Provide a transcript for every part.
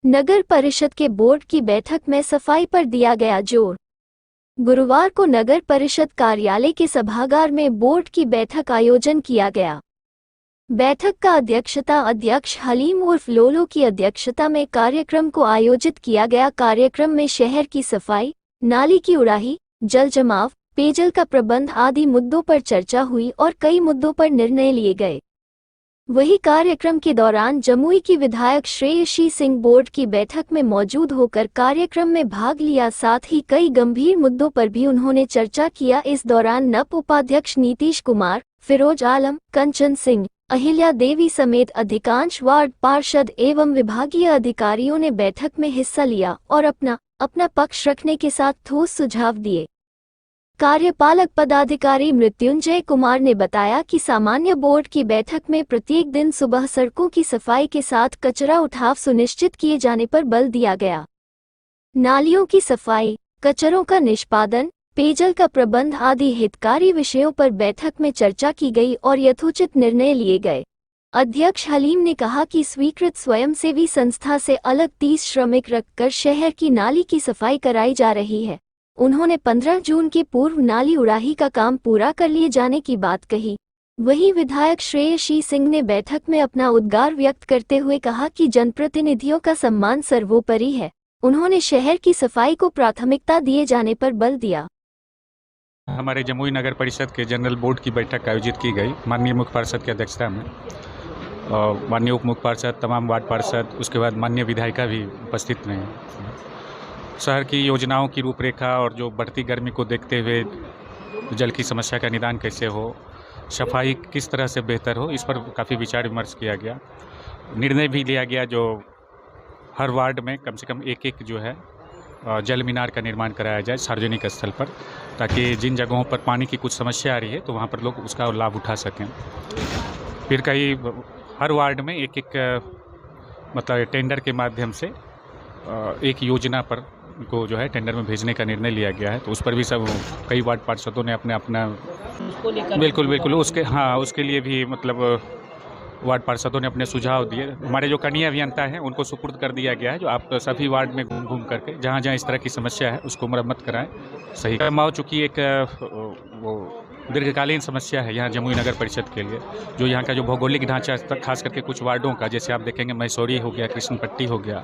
नगर परिषद के बोर्ड की बैठक में सफाई पर दिया गया जोर। गुरुवार को नगर परिषद कार्यालय के सभागार में बोर्ड की बैठक आयोजन किया गया। बैठक का अध्यक्ष हलीम उर्फ लोलो की अध्यक्षता में कार्यक्रम को आयोजित किया गया। कार्यक्रम में शहर की सफाई, नाली की उड़ाही, जल जमाव, पेयजल का प्रबंध आदि मुद्दों पर चर्चा हुई और कई मुद्दों पर निर्णय लिए गए। वहीं कार्यक्रम के दौरान जमुई की विधायक श्रेयसी सिंह बोर्ड की बैठक में मौजूद होकर कार्यक्रम में भाग लिया। साथ ही कई गंभीर मुद्दों पर भी उन्होंने चर्चा किया। इस दौरान नप उपाध्यक्ष नीतीश कुमार, फिरोज आलम, कंचन सिंह, अहिल्या देवी समेत अधिकांश वार्ड पार्षद एवं विभागीय अधिकारियों ने बैठक में हिस्सा लिया और अपना पक्ष रखने के साथ ठोस सुझाव दिए। कार्यपालक पदाधिकारी मृत्युंजय कुमार ने बताया कि सामान्य बोर्ड की बैठक में प्रत्येक दिन सुबह सड़कों की सफाई के साथ कचरा उठाव सुनिश्चित किए जाने पर बल दिया गया। नालियों की सफाई, कचरों का निष्पादन, पेयजल का प्रबंध आदि हितकारी विषयों पर बैठक में चर्चा की गई और यथोचित निर्णय लिए गए। अध्यक्ष हलीम ने कहा कि स्वीकृत स्वयंसेवी संस्था से अलग 30 श्रमिक रखकर शहर की नाली की सफाई कराई जा रही है। उन्होंने 15 जून के पूर्व नाली उड़ाही का काम पूरा कर लिए जाने की बात कही। वहीं विधायक श्रेयसी सिंह ने बैठक में अपना उद्गार व्यक्त करते हुए कहा कि जनप्रतिनिधियों का सम्मान सर्वोपरि है। उन्होंने शहर की सफाई को प्राथमिकता दिए जाने पर बल दिया। हमारे जमुई नगर परिषद के जनरल बोर्ड की बैठक आयोजित की गई माननीय मुख्य पार्षद की अध्यक्षता में, और माननीय उप मुख्य पार्षद, तमाम वार्ड पार्षद, उसके बाद माननीय विधायिका भी उपस्थित रहे। शहर की योजनाओं की रूपरेखा और जो बढ़ती गर्मी को देखते हुए जल की समस्या का निदान कैसे हो, सफाई किस तरह से बेहतर हो, इस पर काफ़ी विचार विमर्श किया गया। निर्णय भी लिया गया जो हर वार्ड में कम से कम एक जो है जल मीनार का निर्माण कराया जाए सार्वजनिक स्थल पर, ताकि जिन जगहों पर पानी की कुछ समस्या आ रही है तो वहाँ पर लोग उसका लाभ उठा सकें। फिर कई हर वार्ड में एक मतलब टेंडर के माध्यम से एक योजना पर को जो है टेंडर में भेजने का निर्णय लिया गया है, तो उस पर भी सब कई वार्ड पार्षदों ने अपना बिल्कुल उसके लिए भी मतलब वार्ड पार्षदों ने अपने सुझाव दिए। हमारे जो कनीय अभियंता हैं उनको सुपुर्द कर दिया गया है, जो आप सभी वार्ड में घूम करके जहाँ इस तरह की समस्या है उसको मरम्मत कराएं। सही हो चुकी एक वो दीर्घकालीन समस्या है यहाँ जमुई नगर परिषद के लिए, जो यहाँ का जो भौगोलिक ढांचा खास करके कुछ वार्डों का, जैसे आप देखेंगे मैसौरी हो गया, कृष्णपट्टी हो गया,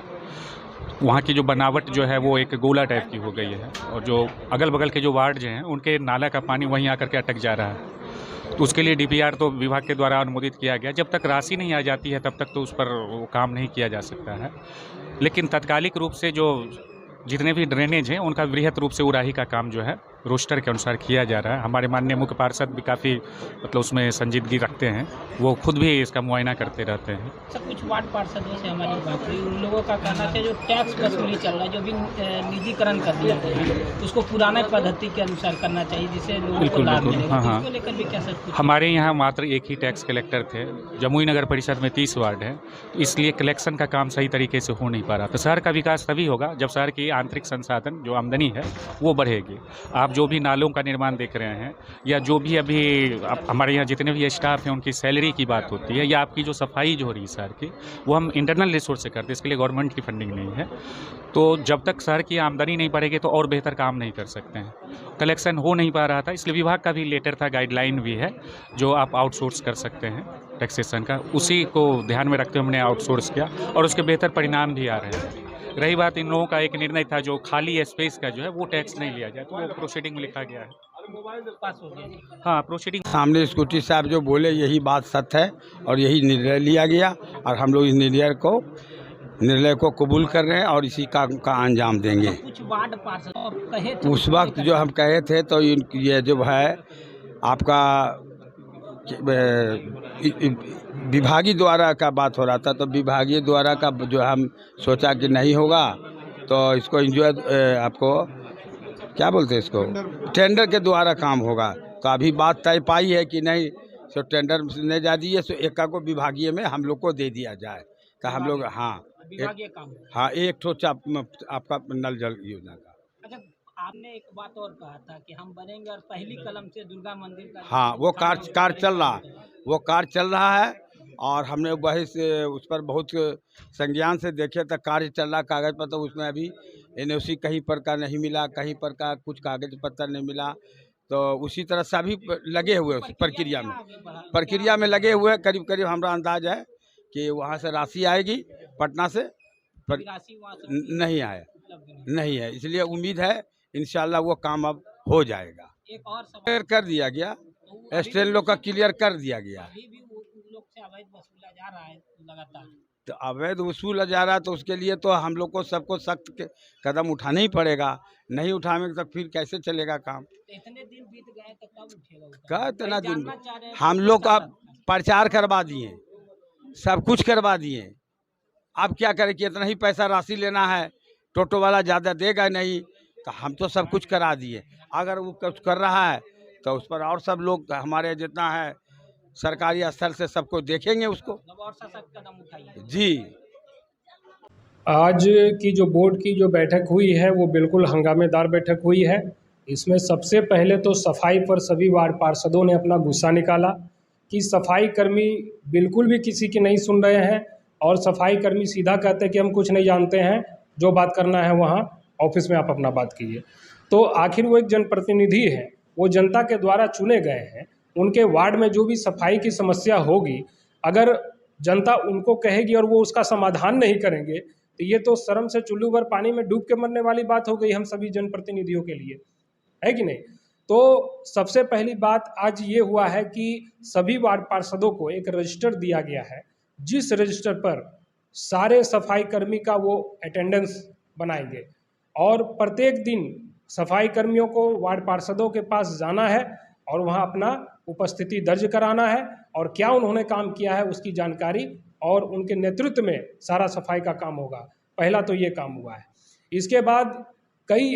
वहाँ की जो बनावट जो है वो एक गोला टाइप की हो गई है, और जो अगल बगल के जो वार्ड जो हैं उनके नाला का पानी वहीं आकर के अटक जा रहा है। तो उसके लिए डीपीआर तो विभाग के द्वारा अनुमोदित किया गया। जब तक राशि नहीं आ जाती है तब तक तो उस पर वो काम नहीं किया जा सकता है, लेकिन तात्कालिक रूप से जो जितने भी ड्रेनेज हैं उनका वृहत रूप से उड़ाही का काम जो है रोस्टर के अनुसार किया जा रहा है। हमारे माननीय मुख्य पार्षद भी काफ़ी मतलब उसमें संजीदगी रखते हैं, वो खुद भी इसका मुआयना करते रहते हैं। सब कुछ वार्ड पार्षदों से हमारी बात हुई, उन लोगों का कहना है जो टैक्स वसूली चल रहा है, जो भी निजीकरण कर दिया गया है उसको पुराने पद्धति के अनुसार करना चाहिए, जिससे लोगों को लाभ मिलेगा। इसको लेकर भी क्या सब कुछ? हमारे यहाँ मात्र एक ही टैक्स कलेक्टर थे। जमुई नगर परिषद में 30 वार्ड है, तो इसलिए कलेक्शन का काम सही तरीके से हो नहीं पा रहा। तो शहर का विकास तभी होगा जब शहर की आंतरिक संसाधन जो आमदनी है वो बढ़ेगी। आप जो भी नालों का निर्माण देख रहे हैं, या जो भी अभी हमारे यहाँ जितने भी स्टाफ हैं उनकी सैलरी की बात होती है, या आपकी जो सफाई जो हो रही है शहर की, वो हम इंटरनल रिसोर्स से करते हैं, इसके लिए गवर्नमेंट की फंडिंग नहीं है। तो जब तक शहर की आमदनी नहीं बढ़ेगी तो और बेहतर काम नहीं कर सकते हैं। कलेक्शन हो नहीं पा रहा था, इसलिए विभाग का भी लेटर था, गाइडलाइन भी है जो आप आउटसोर्स कर सकते हैं टैक्सेशन का, उसी को ध्यान में रखते हुए हमने आउटसोर्स किया और उसके बेहतर परिणाम भी आ रहे हैं। रही बात इन लोगों का एक निर्णय था जो खाली स्पेस का जो है वो टैक्स नहीं लिया जाए, तो वो प्रोसीडिंग में लिखा गया है। हाँ, प्रोसीडिंग सामने स्कूटी साहब जो बोले यही बात सत्य है और यही निर्णय लिया गया, और हम लोग इस निर्णय को कबूल कर रहे हैं और इसी का अंजाम देंगे। कुछ वार्ड पार्षद कहे उस वक्त जो हम कहे थे तो ये जो है आपका विभागीय द्वारा का बात हो रहा था, तो विभागीय द्वारा का जो हम सोचा कि नहीं होगा, तो इसको एंजॉय आपको क्या बोलते हैं, इसको टेंडर के द्वारा काम होगा। तो अभी बात तय पाई है कि नहीं, सो टेंडर नहीं जा दिए, सो एक को विभागीय में हम लोग को दे दिया जाए, तो हम लोग एक ठो आपका नल जल योजना का। अच्छा, आपने एक बात और कहा था कि हम बनेंगे और पहली कलम से दुर्गा मंदिर का हाँ, वो कार्य चल रहा है, और हमने वही से उस पर बहुत संज्ञान से देखे तो कार्य चल रहा कागज़ पत्र, उसमें अभी NOC कहीं पर का नहीं मिला, कहीं पर का कुछ कागज़ पत्र नहीं मिला। तो उसी तरह सभी लगे हुए उस प्रक्रिया में लगे हुए। करीब करीब हमारा अंदाज है कि वहाँ से राशि आएगी, पटना से नहीं आए, नहीं है, इसलिए उम्मीद है इंशाल्लाह वो काम अब हो जाएगा। एक और क्लियर कर दिया गया, स्टेन लोग का क्लियर कर दिया गया। अभी भी वो उन लोग से अवैध वसूला जा रहा है लगातार। तो अवैध वसूला जा रहा है तो उसके लिए तो हम लोग को सबको सख्त कदम उठाना ही पड़ेगा। नहीं उठाएंगे तो फिर कैसे चलेगा काम। इतने दिन बीत गए तो कब उठेगा वो काम? का इतना दिन जानना चाह रहे हैं हम कि लोग का किस प्रचार करवा दिए, सब कुछ करवा दिए। अब क्या करें कि इतना ही पैसा राशि लेना है, टोटो वाला ज़्यादा देगा नहीं, तो हम तो सब कुछ करा दिए। अगर वो कुछ कर रहा है तो उस पर और सब लोग हमारे जितना है सरकारी स्तर से सबको देखेंगे उसको। मतलब और सख्त कदम उठाइए। जी, आज की जो बोर्ड की जो बैठक हुई है वो बिल्कुल हंगामेदार बैठक हुई है। इसमें सबसे पहले तो सफाई पर सभी वार्ड पार्षदों ने अपना गुस्सा निकाला कि सफाई कर्मी बिल्कुल भी किसी की नहीं सुन रहे हैं और सफाई कर्मी सीधा कहते हैं कि हम कुछ नहीं जानते हैं, जो बात करना है वहाँ ऑफिस में आप अपना बात कीजिए। तो आखिर वो एक जनप्रतिनिधि हैं, वो जनता के द्वारा चुने गए हैं, उनके वार्ड में जो भी सफाई की समस्या होगी, अगर जनता उनको कहेगी और वो उसका समाधान नहीं करेंगे तो ये तो शर्म से चुल्लू भर पानी में डूब के मरने वाली बात हो गई हम सभी जनप्रतिनिधियों के लिए, है कि नहीं। तो सबसे पहली बात आज ये हुआ है कि सभी वार्ड पार्षदों को एक रजिस्टर दिया गया है, जिस रजिस्टर पर सारे सफाई कर्मी का वो अटेंडेंस बनाएंगे और प्रत्येक दिन सफाई कर्मियों को वार्ड पार्षदों के पास जाना है और वहाँ अपना उपस्थिति दर्ज कराना है और क्या उन्होंने काम किया है उसकी जानकारी, और उनके नेतृत्व में सारा सफाई का काम होगा। पहला तो ये काम हुआ है। इसके बाद कई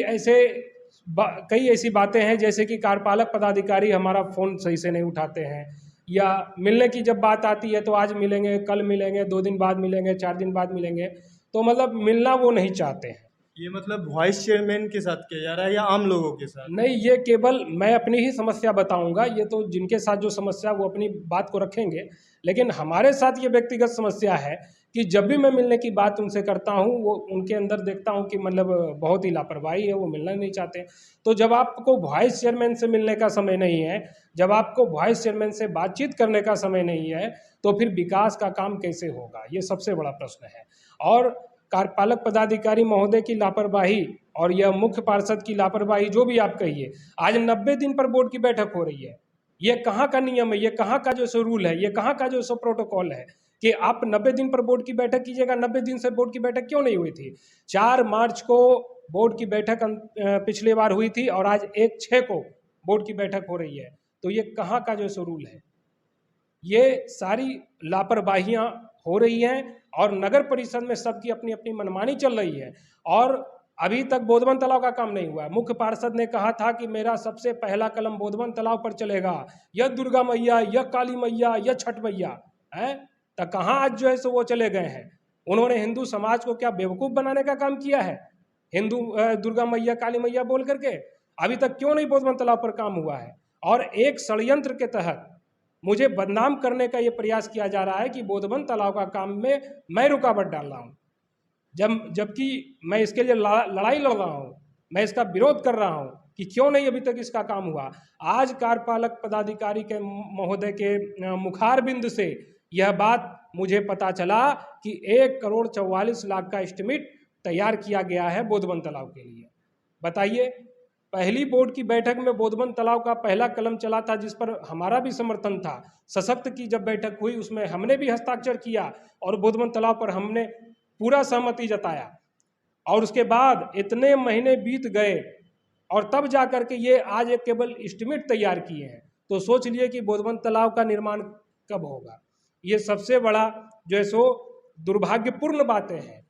ऐसी बातें हैं जैसे कि कार्यपालक पदाधिकारी हमारा फ़ोन सही से नहीं उठाते हैं, या मिलने की जब बात आती है तो आज मिलेंगे, कल मिलेंगे, 2 दिन बाद मिलेंगे, 4 दिन बाद मिलेंगे, तो मतलब मिलना वो नहीं चाहते हैं। ये मतलब वाइस चेयरमैन के साथ किया जा रहा है या आम लोगों के साथ? नहीं, ये केवल मैं अपनी ही समस्या बताऊंगा, ये तो जिनके साथ जो समस्या वो अपनी बात को रखेंगे, लेकिन हमारे साथ ये व्यक्तिगत समस्या है कि जब भी मैं मिलने की बात उनसे करता हूँ वो उनके अंदर देखता हूँ कि मतलब बहुत ही लापरवाही है, वो मिलना नहीं चाहते। तो जब आपको वाइस चेयरमैन से मिलने का समय नहीं है, जब आपको वाइस चेयरमैन से बातचीत करने का समय नहीं है, तो फिर विकास का काम कैसे होगा, ये सबसे बड़ा प्रश्न है। और कार्यपालक पदाधिकारी महोदय की लापरवाही और यह मुख्य पार्षद की लापरवाही, जो भी आप कहिए, आज 90 दिन पर बोर्ड की बैठक हो रही है। ये कहाँ का नियम है, ये कहाँ का जो सो रूल है, ये कहाँ का जो सो प्रोटोकॉल है कि आप 90 दिन पर बोर्ड की बैठक कीजिएगा। 90 दिन से बोर्ड की बैठक क्यों नहीं हुई थी? 4 मार्च को बोर्ड की बैठक पिछली बार हुई थी और आज 1/6 को बोर्ड की बैठक हो रही है। तो ये कहाँ का जो सो रूल है? ये सारी लापरवाहियाँ हो रही हैं और नगर परिषद में सबकी अपनी अपनी मनमानी चल रही है और अभी तक बोधवन तालाब का काम नहीं हुआ है। मुख्य पार्षद ने कहा था कि मेरा सबसे पहला कलम बोधवन तालाब पर चलेगा, यह दुर्गा मैया, यह काली मैया, यह छठ मैया है, तो कहाँ आज जो है सो वो चले गए हैं। उन्होंने हिंदू समाज को क्या बेवकूफ़ बनाने का काम किया है? हिंदू दुर्गा मैया काली मैया बोल करके अभी तक क्यों नहीं बोधवन तालाब पर काम हुआ है? और एक षड्यंत्र के तहत मुझे बदनाम करने का ये प्रयास किया जा रहा है कि बोधवन तालाब का काम में मैं रुकावट डाल रहा हूँ, जबकि मैं इसके लिए लड़ाई लड़ रहा हूँ, मैं इसका विरोध कर रहा हूँ कि क्यों नहीं अभी तक इसका काम हुआ। आज कार्यपालक पदाधिकारी के महोदय के मुखारबिंद से यह बात मुझे पता चला कि 1,44,00,000 का एस्टिमेट तैयार किया गया है बोधवन तालाब के लिए। बताइए, पहली बोर्ड की बैठक में बोधवन तालाब का पहला कलम चला था, जिस पर हमारा भी समर्थन था। सशक्त की जब बैठक हुई उसमें हमने भी हस्ताक्षर किया और बोधवन तालाब पर हमने पूरा सहमति जताया, और उसके बाद इतने महीने बीत गए और तब जा कर के ये आज एक केवल एस्टिमेट तैयार किए हैं। तो सोच लिए कि बोधवन तालाब का निर्माण कब होगा। ये सबसे बड़ा जो है सो दुर्भाग्यपूर्ण बातें हैं